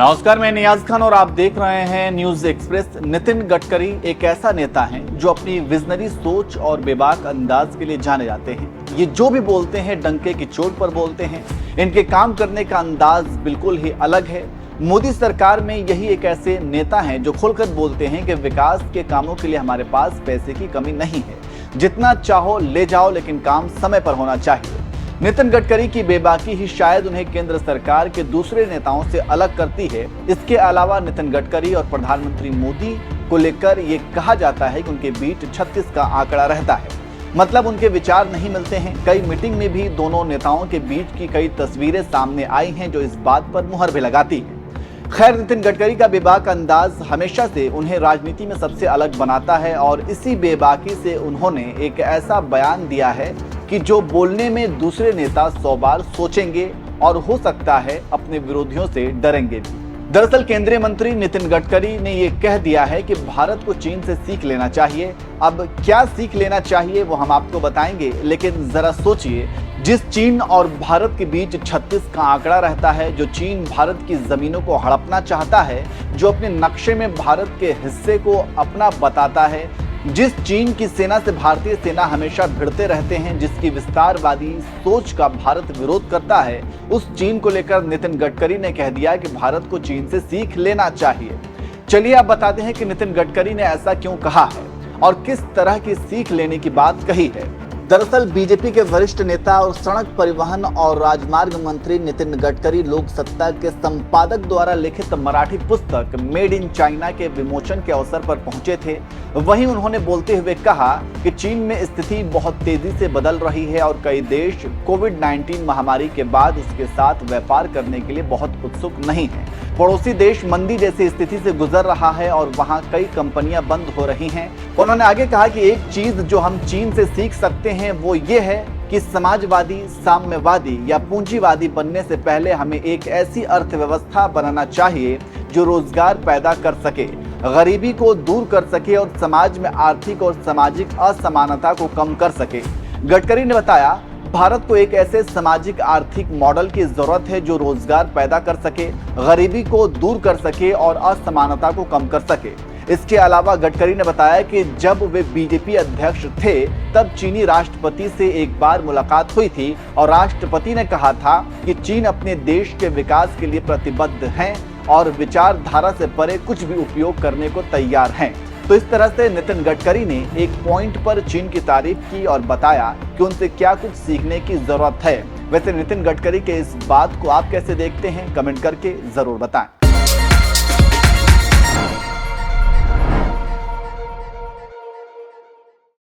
नमस्कार, मैं नियाज खान और आप देख रहे हैं न्यूज एक्सप्रेस। नितिन गडकरी एक ऐसा नेता है जो अपनी विजनरी सोच और बेबाक अंदाज के लिए जाने जाते हैं। ये जो भी बोलते हैं डंके की चोट पर बोलते हैं। इनके काम करने का अंदाज बिल्कुल ही अलग है। मोदी सरकार में यही एक ऐसे नेता हैं जो खुलकर बोलते हैं कि विकास के कामों के लिए हमारे पास पैसे की कमी नहीं है, जितना चाहो ले जाओ, लेकिन काम समय पर होना चाहिए। नितिन गडकरी की बेबाकी ही शायद उन्हें केंद्र सरकार के दूसरे नेताओं से अलग करती है। इसके अलावा नितिन गडकरी और प्रधानमंत्री मोदी को लेकर ये कहा जाता है कि उनके बीच 36 का आंकड़ा रहता है, मतलब उनके विचार नहीं मिलते हैं। कई मीटिंग में भी दोनों नेताओं के बीच की कई तस्वीरें सामने आई हैं जो इस बात पर मुहर भी लगाती है। खैर, नितिन गडकरी का बेबाक अंदाज हमेशा से उन्हें राजनीति में सबसे अलग बनाता है और इसी बेबाकी से उन्होंने एक ऐसा बयान दिया है कि जो बोलने में दूसरे नेता 100 बार सोचेंगे और हो सकता है अपने विरोधियों से डरेंगे भी। दरअसल केंद्रीय मंत्री नितिन गडकरी ने ये कह दिया है कि भारत को चीन से सीख लेना चाहिए। अब क्या सीख लेना चाहिए वो हम आपको बताएंगे, लेकिन जरा सोचिए, जिस चीन और भारत के बीच 36 का आंकड़ा रहता है, जो चीन भारत की जमीनों को हड़पना चाहता है, जो अपने नक्शे में भारत के हिस्से को अपना बताता है, जिस चीन की सेना से भारतीय सेना हमेशा भिड़ते रहते हैं, जिसकी विस्तारवादी सोच का भारत विरोध करता है, उस चीन को लेकर नितिन गडकरी ने कह दिया कि भारत को चीन से सीख लेना चाहिए। चलिए आप बताते हैं कि नितिन गडकरी ने ऐसा क्यों कहा है और किस तरह की सीख लेने की बात कही है। दरअसल बीजेपी के वरिष्ठ नेता और सड़क परिवहन और राजमार्ग मंत्री नितिन गडकरी लोक सत्ता के संपादक द्वारा लिखित मराठी पुस्तक मेड इन चाइना के विमोचन के अवसर पर पहुंचे थे। वहीं उन्होंने बोलते हुए कहा कि चीन में स्थिति बहुत तेजी से बदल रही है और कई देश कोविड-19 महामारी के बाद उसके साथ व्यापार करने के लिए बहुत उत्सुक नहीं है। पड़ोसी देश मंदी जैसी स्थिति से गुजर रहा है और वहां कई कंपनियां बंद हो रही हैं। उन्होंने आगे कहा कि एक चीज जो हम चीन से सीख सकते हैं वो ये है कि समाजवादी, साम्यवादी या पूंजीवादी बनने से पहले हमें एक ऐसी अर्थव्यवस्था बनाना चाहिए जो रोजगार पैदा कर सके, गरीबी को दूर कर सके और समाज में आर्थिक और सामाजिक असमानता को कम कर सके। गडकरी ने बताया, भारत को एक ऐसे सामाजिक आर्थिक मॉडल की जरूरत है जो रोजगार पैदा कर सके, गरीबी को दूर कर सके और असमानता को कम कर सके। इसके अलावा गडकरी ने बताया कि जब वे बीजेपी अध्यक्ष थे तब चीनी राष्ट्रपति से एक बार मुलाकात हुई थी और राष्ट्रपति ने कहा था कि चीन अपने देश के विकास के लिए प्रतिबद्ध हैं और विचारधारा से परे कुछ भी उपयोग करने को तैयार हैं। तो इस तरह से नितिन गडकरी ने एक पॉइंट पर चीन की तारीफ की और बताया कि उनसे क्या कुछ सीखने की जरूरत है। वैसे नितिन गडकरी के इस बात को आप कैसे देखते हैं, कमेंट करके जरूर बताएं।